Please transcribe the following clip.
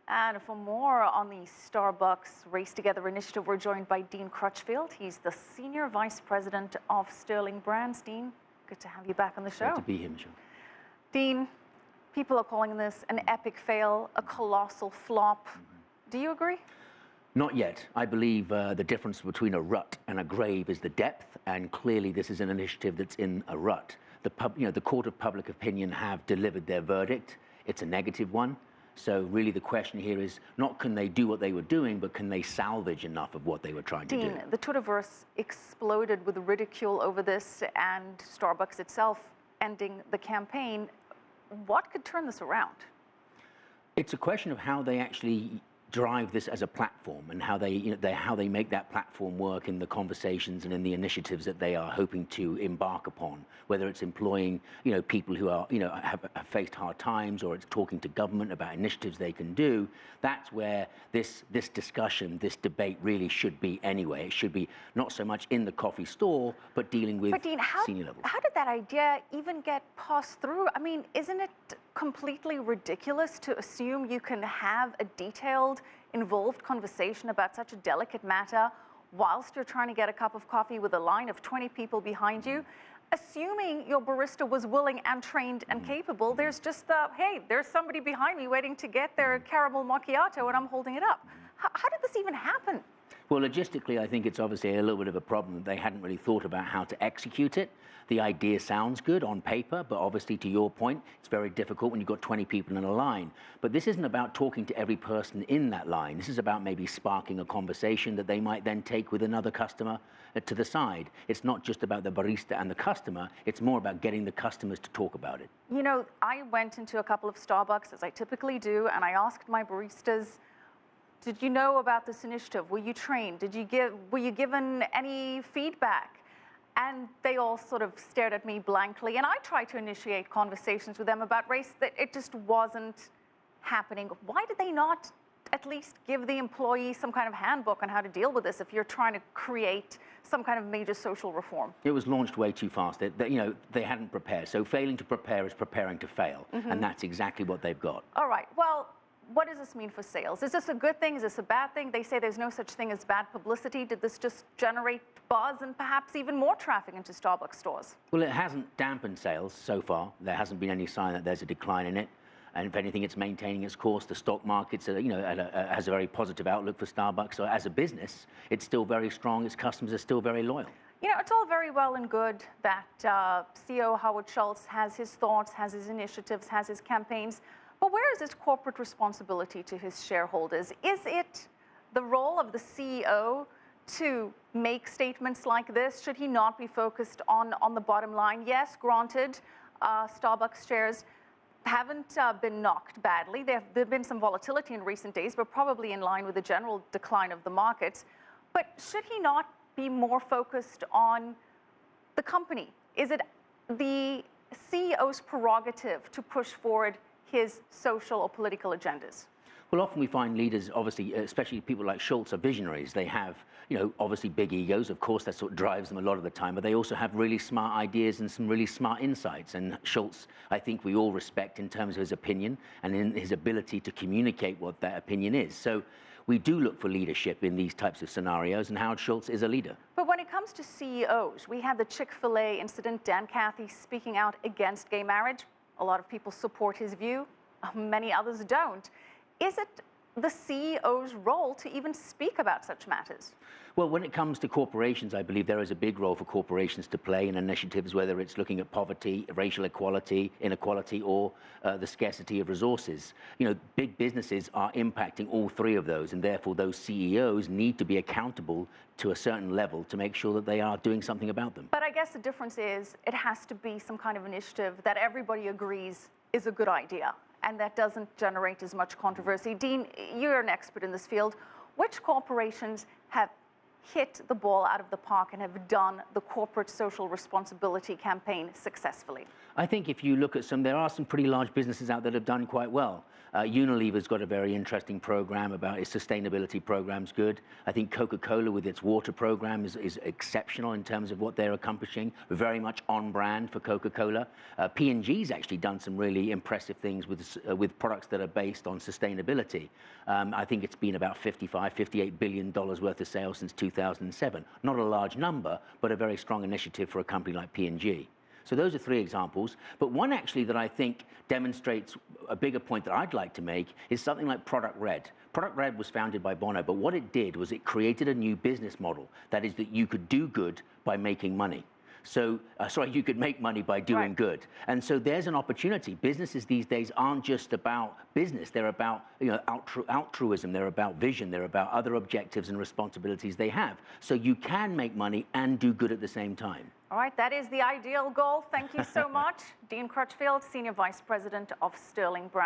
And for more on the Starbucks Race Together initiative, we're joined by Dean Crutchfield. He's the Senior Vice President of Sterling Brands. Dean, good to have you back on the show. Great to be here, Michelle. Dean, people are calling this an epic fail, a colossal flop. Do you agree? Not yet. I believe the difference between a rut and a grave is the depth, and clearly this is an initiative that's in a rut. The court of public opinion have delivered their verdict. It's a negative one. So really the question here is not can they do what they were doing, but can they salvage enough of what they were trying to do? Dean, the Twitterverse exploded with ridicule over this and Starbucks itself ending the campaign. What could turn this around? It's a question of how they actually drive this as a platform and how they make that platform work in the conversations and in the initiatives that they are hoping to embark upon, whether it's employing people who are have faced hard times, or it's talking to government about initiatives they can do. That's where this discussion, this debate really should be anyway. It should be not so much in the coffee store, but dealing with Dean, senior levels. How did that idea even get passed through? I mean, isn't it completely ridiculous to assume you can have a detailed, involved conversation about such a delicate matter whilst you're trying to get a cup of coffee with a line of 20 people behind you? Assuming your barista was willing and trained and capable, there's just hey, there's somebody behind me waiting to get their caramel macchiato and I'm holding it up. How did this even happen? Well, logistically, I think it's obviously a little bit of a problem that they hadn't really thought about how to execute it. The idea sounds good on paper, but obviously, to your point, it's very difficult when you've got 20 people in a line. But this isn't about talking to every person in that line. This is about maybe sparking a conversation that they might then take with another customer to the side. It's not just about the barista and the customer. It's more about getting the customers to talk about it. You know, I went into a couple of Starbucks, as I typically do, and I asked my baristas, did you know about this initiative? Were you trained? Were you given any feedback? And they all sort of stared at me blankly. And I tried to initiate conversations with them about race, that it just wasn't happening. Why did they not at least give the employee some kind of handbook on how to deal with this if you're trying to create some kind of major social reform? It was launched way too fast. They hadn't prepared. So failing to prepare is preparing to fail. And that's exactly what they've got. All right. Well, what does this mean for sales? Is this a good thing? Is this a bad thing? They say there's no such thing as bad publicity. Did this just generate buzz and perhaps even more traffic into Starbucks stores? Well, it hasn't dampened sales so far. There hasn't been any sign that there's a decline in it. And if anything, it's maintaining its course. The stock market has a very positive outlook for Starbucks. So as a business, it's still very strong. Its customers are still very loyal. You know, it's all very well and good that CEO Howard Schultz has his thoughts, has his initiatives, has his campaigns. But where is his corporate responsibility to his shareholders? Is it the role of the CEO to make statements like this? Should he not be focused on the bottom line? Yes, granted, Starbucks shares haven't been knocked badly. There have been some volatility in recent days, but probably in line with the general decline of the markets. But should he not be more focused on the company? Is it the CEO's prerogative to push forward his social or political agendas? Well, often we find leaders, obviously, especially people like Schultz, are visionaries. They have, obviously big egos. Of course, that's what drives them a lot of the time. But they also have really smart ideas and some really smart insights. And Schultz, I think we all respect in terms of his opinion and in his ability to communicate what that opinion is. So we do look for leadership in these types of scenarios, and Howard Schultz is a leader. But when it comes to CEOs, we had the Chick-fil-A incident, Dan Cathy speaking out against gay marriage. A lot of people support his view. Many others don't. Is it the CEO's role to even speak about such matters? Well, when it comes to corporations, I believe there is a big role for corporations to play in initiatives, whether it's looking at poverty, racial equality, inequality, or the scarcity of resources. Big businesses are impacting all three of those, and therefore those CEOs need to be accountable to a certain level to make sure that they are doing something about them. But I guess the difference is it has to be some kind of initiative that everybody agrees is a good idea, and that doesn't generate as much controversy. Dean, you're an expert in this field. Which corporations have hit the ball out of the park and have done the corporate social responsibility campaign successfully? I think if you look at there are some pretty large businesses out there that have done quite well. Unilever's got a very interesting program about its sustainability program's good. I think Coca-Cola with its water program is exceptional in terms of what they're accomplishing. Very much on brand for Coca-Cola. P&G's actually done some really impressive things with products that are based on sustainability. I think it's been about $58 billion worth of sales since 2007. Not a large number, but a very strong initiative for a company like P&G. So those are three examples. But one actually that I think demonstrates a bigger point that I'd like to make is something like Product Red. Product Red was founded by Bono, but what it did was it created a new business model. That is that you could do good by making money. So, you could make money by doing good. And so there's an opportunity. Businesses these days aren't just about business. They're about altruism. They're about vision. They're about other objectives and responsibilities they have. So you can make money and do good at the same time. All right, that is the ideal goal. Thank you so much. Dean Crutchfield, Senior Vice President of Sterling Brands.